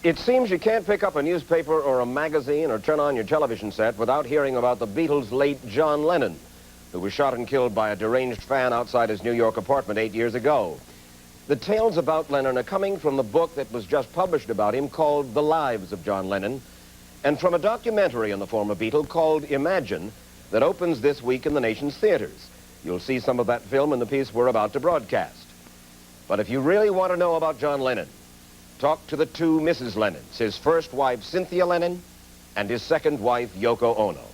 It seems you can't pick up a newspaper or a magazine or turn on your television set without hearing about the Beatles' late John Lennon, who was shot and killed by a deranged fan outside his New York apartment 8 years ago. The tales about Lennon are coming from the book that was just published about him called The Lives of John Lennon, and from a documentary on the former Beatle called Imagine that opens this week in the nation's theaters. You'll see some of that film in the piece we're about to broadcast. But if you really want to know about John Lennon, talk to the two Mrs. Lennons, his first wife, Cynthia Lennon, and his second wife, Yoko Ono.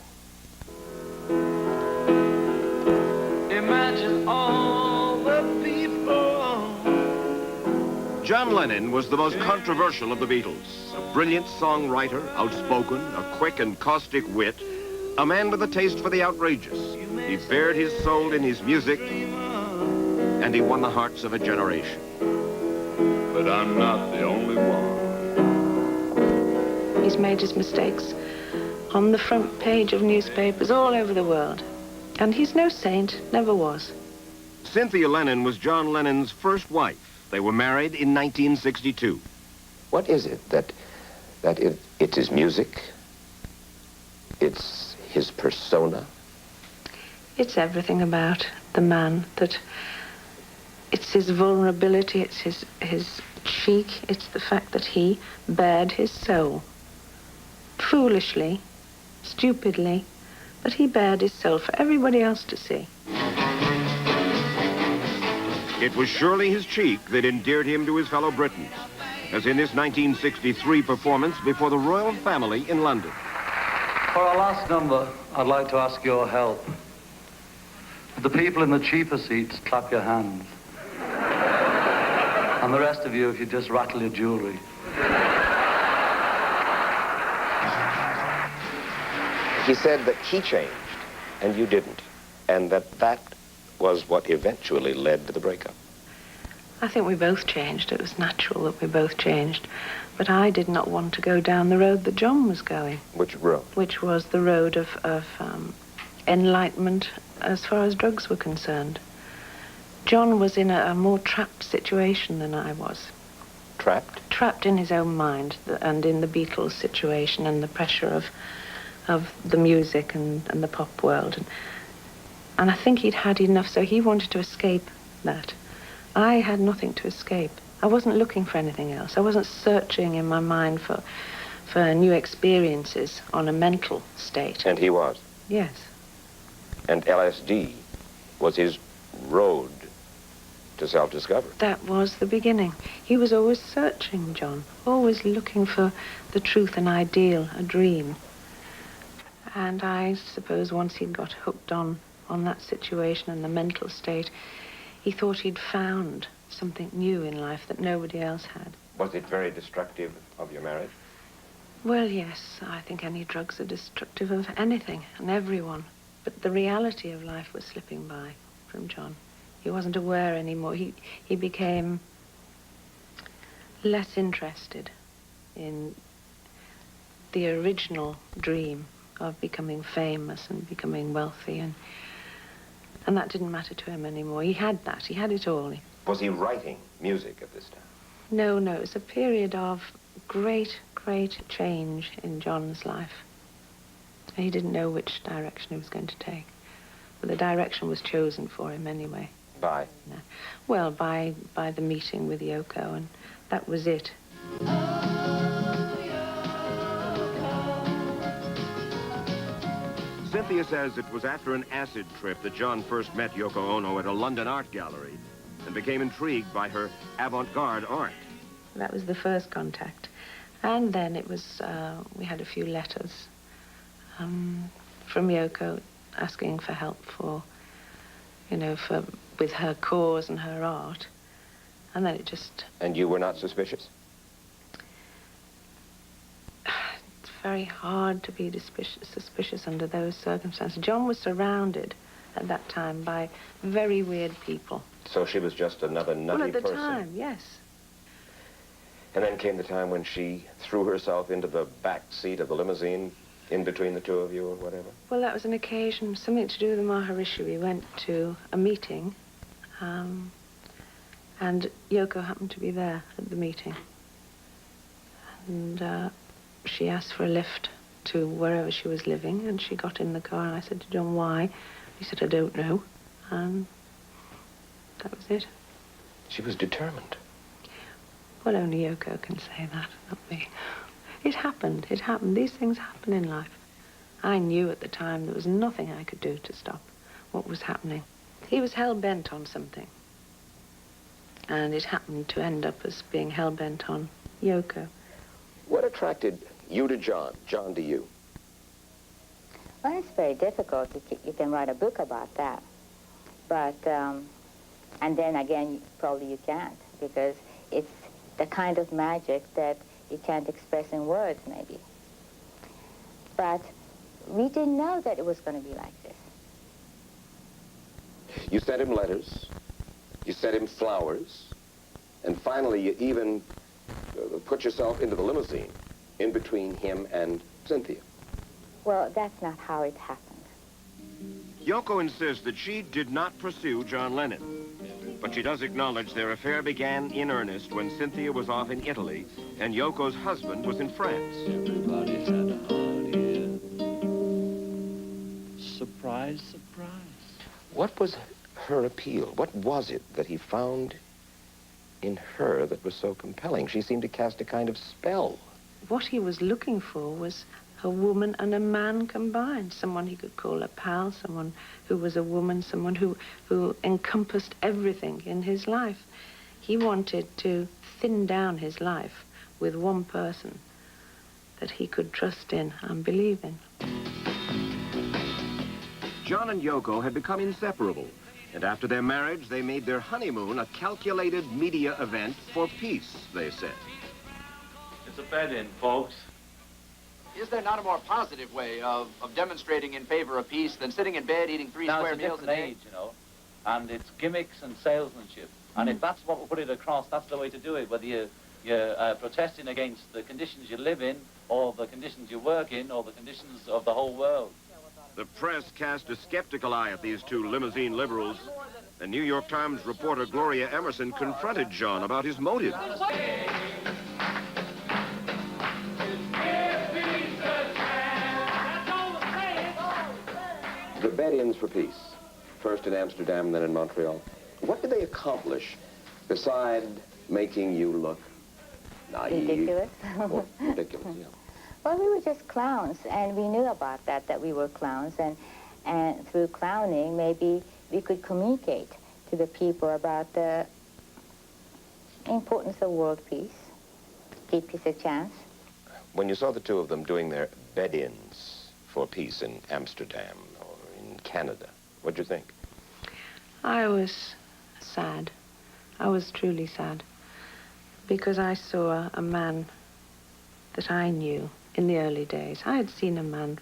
Imagine all the people. John Lennon was the most controversial of the Beatles. A brilliant songwriter, outspoken, a quick and caustic wit, a man with a taste for the outrageous. He bared his soul in his music, and he won the hearts of a generation. But I'm not the only one. He's made his mistakes on the front page of newspapers all over the world. And he's no saint, never was. Cynthia Lennon was John Lennon's first wife. They were married in 1962. What is it that it's his music? It's his persona? It's everything about the man that... It's his vulnerability, it's his cheek, it's the fact that he bared his soul. Foolishly, stupidly, but he bared his soul for everybody else to see. It was surely his cheek that endeared him to his fellow Britons, as in this 1963 performance before the royal family in London. For our last number, I'd like to ask your help. The people in the cheaper seats, clap your hands. And the rest of you, if you just rattle your jewelry. He said that he changed, and you didn't, and that was what eventually led to the breakup. I think we both changed. It was natural that we both changed. But I did not want to go down the road that John was going. Which road? Which was the road of enlightenment as far as drugs were concerned. John was in a more trapped situation than I was. Trapped? Trapped in his own mind and in the Beatles situation and the pressure of the music and the pop world. And I think he'd had enough, so he wanted to escape that. I had nothing to escape. I wasn't looking for anything else. I wasn't searching in my mind for new experiences on a mental state. And he was? Yes. And LSD was his road to self-discovery. That was the beginning. He was always searching, John, always looking for the truth, an ideal, a dream. And I suppose once he'd got hooked on that situation and the mental state, he thought he'd found something new in life that nobody else had. Was it very destructive of your marriage? Well, yes. I think any drugs are destructive of anything and everyone. But the reality of life was slipping by from John. He wasn't aware anymore. He became less interested in the original dream of becoming famous and becoming wealthy, and that didn't matter to him anymore. He had that. He had it all. Was he writing music at this time? No, no. It was a period of great, great change in John's life. He didn't know which direction he was going to take. But the direction was chosen for him anyway. By? Well, by the meeting with Yoko, and that was it. Cynthia says it was after an acid trip that John first met Yoko Ono at a London art gallery and became intrigued by her avant-garde art. That was the first contact. And then it was, we had a few letters from Yoko asking for help with her cause and her art. And then it just... And you were not suspicious? It's very hard to be suspicious under those circumstances. John was surrounded at that time by very weird people. So she was just another nutty person? Well, at the time, yes. And then came the time when she threw herself into the back seat of the limousine in between the two of you or whatever? Well, that was an occasion, something to do with the Maharishi. We went to a meeting, and Yoko happened to be there at the meeting. And she asked for a lift to wherever she was living, and she got in the car, and I said to John, why? He said, I don't know. And that was it. She was determined. Well, only Yoko can say that, not me. It happened. It happened. These things happen in life. I knew at the time there was nothing I could do to stop what was happening. He was hell-bent on something. And it happened to end up as being hell-bent on Yoko. What attracted you to John, John to you? Well, it's very difficult. You can write a book about that. But, and then again, probably you can't, because it's the kind of magic that you can't express in words, maybe. But we didn't know that it was going to be like this. You sent him letters, you sent him flowers, and finally you even put yourself into the limousine in between him and Cynthia. Well, that's not how it happened. Yoko insists that she did not pursue John Lennon. But she does acknowledge their affair began in earnest when Cynthia was off in Italy and Yoko's husband was in France. Everybody's had a hard year. Surprise, surprise. What was her appeal? What was it that he found in her that was so compelling? She seemed to cast a kind of spell. What he was looking for was a woman and a man combined. Someone he could call a pal, someone who was a woman, someone who encompassed everything in his life. He wanted to thin down his life with one person that he could trust in and believe in. John and Yoko had become inseparable, and after their marriage, they made their honeymoon a calculated media event for peace, they said. It's a bed-in, folks. Is there not a more positive way of demonstrating in favor of peace than sitting in bed eating three square meals a day? Age, you know, and it's gimmicks and salesmanship. And if that's what we put it across, that's the way to do it, whether you're protesting against the conditions you live in, or the conditions you work in, or the conditions of the whole world. The press cast a skeptical eye at these two limousine liberals, and New York Times reporter Gloria Emerson confronted John about his motive. The bed-ins for peace, first in Amsterdam, then in Montreal. What did they accomplish beside making you look naive? Ridiculous. Or ridiculous, yeah. Well, we were just clowns, and we knew about that we were clowns, and through clowning, maybe we could communicate to the people about the importance of world peace, give peace a chance. When you saw the two of them doing their bed-ins for peace in Amsterdam or in Canada, what'd you think? I was sad. I was truly sad, because I saw a man that I knew in the early days. I had seen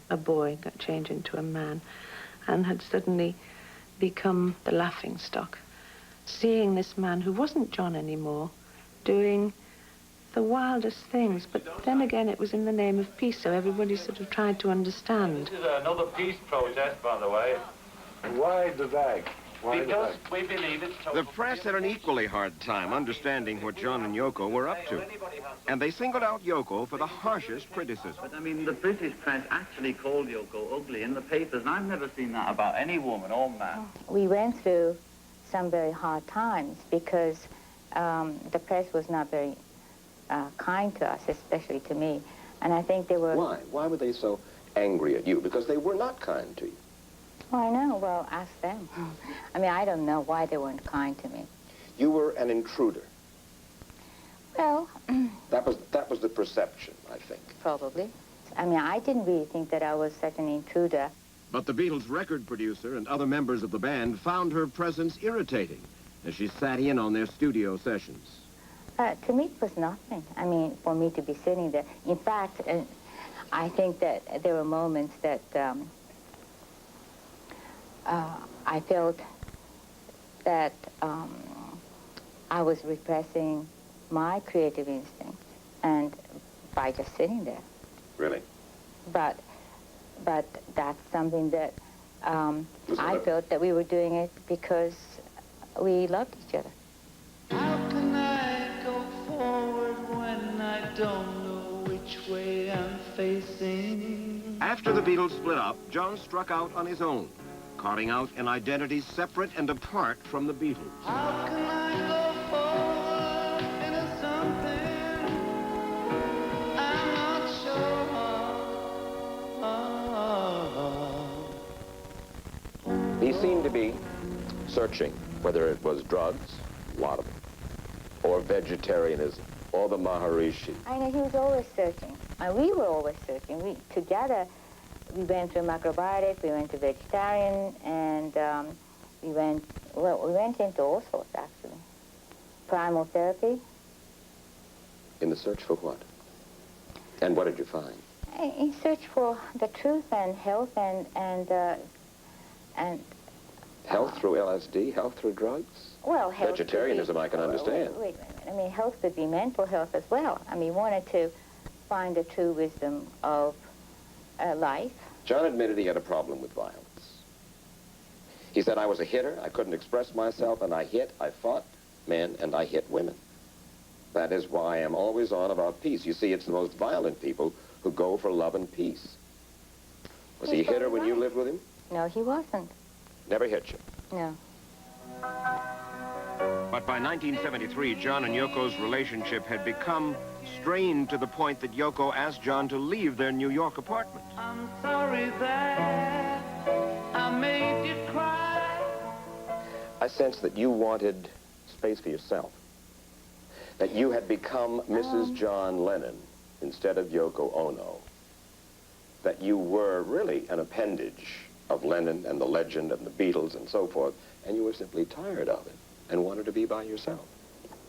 a boy got change into a man, and had suddenly become the laughingstock. Seeing this man, who wasn't John anymore, doing the wildest things, but then again it was in the name of peace, so everybody sort of tried to understand. This is another peace protest, by the way. And why the bag? Because we believe it's total. The press had an equally hard time understanding what John and Yoko were up to, and they singled out Yoko for the harshest criticism. But I mean, the British press actually called Yoko ugly in the papers, and I've never seen that about any woman or man. We went through some very hard times because the press was not very kind to us, especially to me. And I think they were... Why? Why were they so angry at you? Because they were not kind to you. Oh, I know. Well, ask them. I mean, I don't know why they weren't kind to me. You were an intruder. Well... That was the perception, I think. Probably. I mean, I didn't really think that I was such an intruder. But the Beatles' record producer and other members of the band found her presence irritating as she sat in on their studio sessions. To me, it was nothing. I mean, for me to be sitting there. In fact, I think that there were moments that I felt that I was repressing my creative instinct, and by just sitting there. Really? But that's something that I felt that we were doing it because we loved each other. How can I go forward when I don't know which way I'm facing. After the Beatles split up, John struck out on his own, carving out an identity separate and apart from the Beatles. How can I go forward into something I'm not sure of? He seemed to be searching, whether it was drugs, a lot of them, or vegetarianism, or the Maharishi. I know he was always searching, and we were always searching. We together, we went through macrobiotic, we went to vegetarian, and we went into all sorts actually. Primal therapy. In the search for what? And what did you find? In search for the truth and health and Health through LSD, health through drugs? well, health. Vegetarianism I can understand. Wait. I mean, health could be mental health as well. I mean, we wanted to find the true wisdom of life. John admitted he had a problem with violence. He said, I was a hitter, I couldn't express myself, and I fought men, and I hit women. That is why I am always on about peace. You see, it's the most violent people who go for love and peace. Was he a hitter when you lived with him? No, he wasn't. Never hit you? No. But by 1973, John and Yoko's relationship had become strained to the point that Yoko asked John to leave their New York apartment. I'm sorry that I made you cry. I sense that you wanted space for yourself. That you had become Mrs. John Lennon instead of Yoko Ono. That you were really an appendage of Lennon and the legend and the Beatles and so forth, and you were simply tired of it and wanted to be by yourself.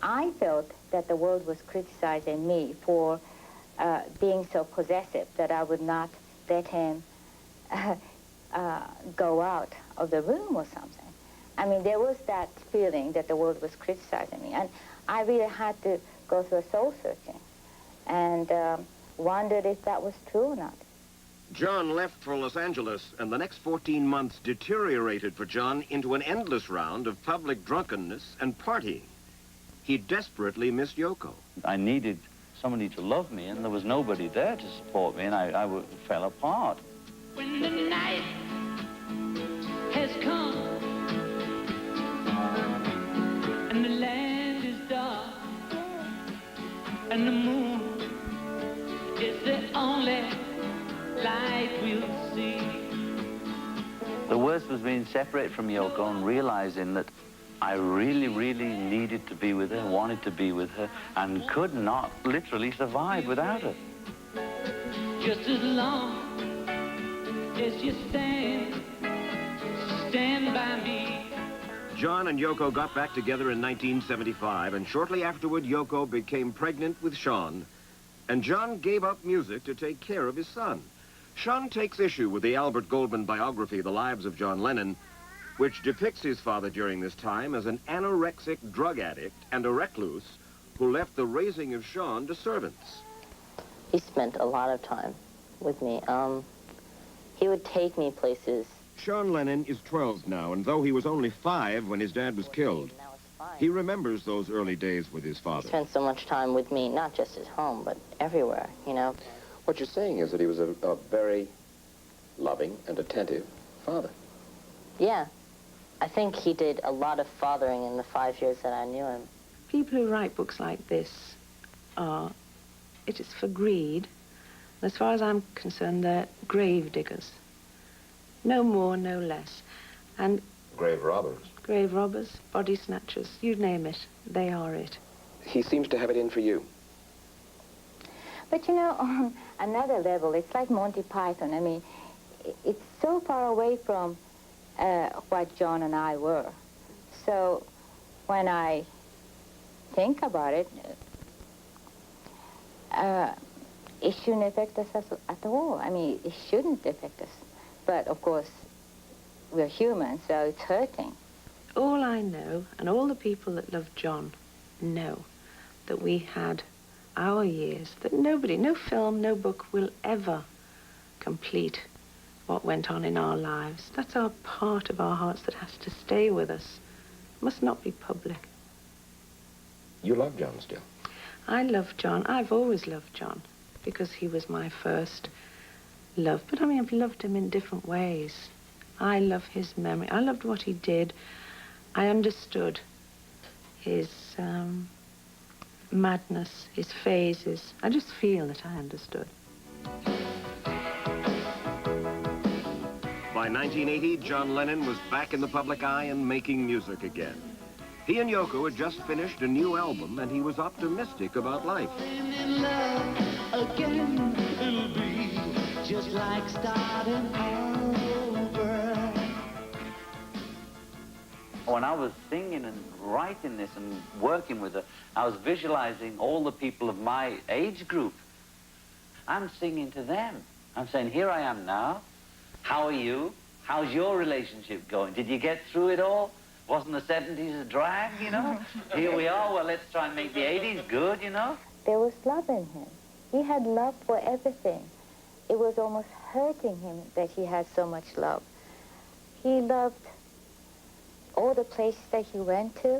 I felt that the world was criticizing me for being so possessive that I would not let him go out of the room or something. I mean, there was that feeling that the world was criticizing me. And I really had to go through a soul searching and wondered if that was true or not. John left for Los Angeles, and the next 14 months deteriorated for John into an endless round of public drunkenness and partying. He desperately missed Yoko. I needed somebody to love me, and there was nobody there to support me, and I fell apart. When the night has come and the land is dark and the moon is the only light we'll see. The worst was being separated from Yoko and realizing that I really, really needed to be with her, wanted to be with her, and could not literally survive without her. Just as long as you stand by me. John and Yoko got back together in 1975, and shortly afterward, Yoko became pregnant with Sean, and John gave up music to take care of his son. Sean takes issue with the Albert Goldman biography, The Lives of John Lennon, which depicts his father during this time as an anorexic drug addict and a recluse who left the raising of Sean to servants. He spent a lot of time with me. He would take me places. Sean Lennon is 12 now, and though he was only 5 when his dad was killed, he remembers those early days with his father. He spent so much time with me, not just at home, but everywhere, you know. What you're saying is that he was a very loving and attentive father. Yeah. I think he did a lot of fathering in the 5 years that I knew him. People who write books like this it is for greed. As far as I'm concerned, they're grave diggers. No more, no less. And Grave robbers. grave robbers, body snatchers, you name it, they are it. He seems to have it in for you. But you know, on another level, it's like Monty Python. I mean, it's so far away from what John and I were. So when I think about it, it shouldn't affect us at all. I mean, it shouldn't affect us. But of course, we're human, so it's hurting. All I know, and all the people that love John know, that we had our years, that nobody, no film, no book will ever complete what went on in our lives. That's our part of our hearts that has to stay with us. It must not be public. You love John still. I love John. I've always loved John. because he was my first love. But I mean, I've loved him in different ways. I love his memory. I loved what he did. I understood his madness, his phases. I just feel that I understood. By 1980, John Lennon was back in the public eye and making music again. He and Yoko had just finished a new album, and he was optimistic about life. In love again, it'll be just like starting over. When I was singing and writing this and working with it, I was visualizing all the people of my age group. I'm singing to them. I'm saying, here I am now. How are you? How's your relationship going? Did you get through it all? Wasn't the 70s a drag, you know? Here we are, well, let's try and make the 80s good, you know? There was love in him. He had love for everything. It was almost hurting him that he had so much love. He loved all the places that he went to.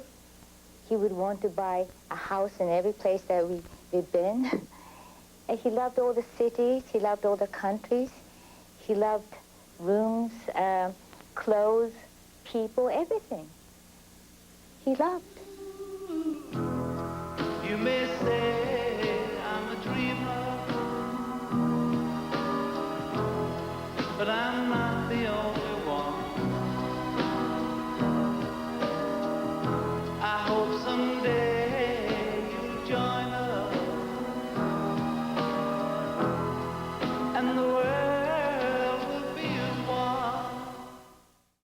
He would want to buy a house in every place that we'd been. And he loved all the cities. He loved all the countries. He loved rooms, clothes, people, everything. He loved. You may say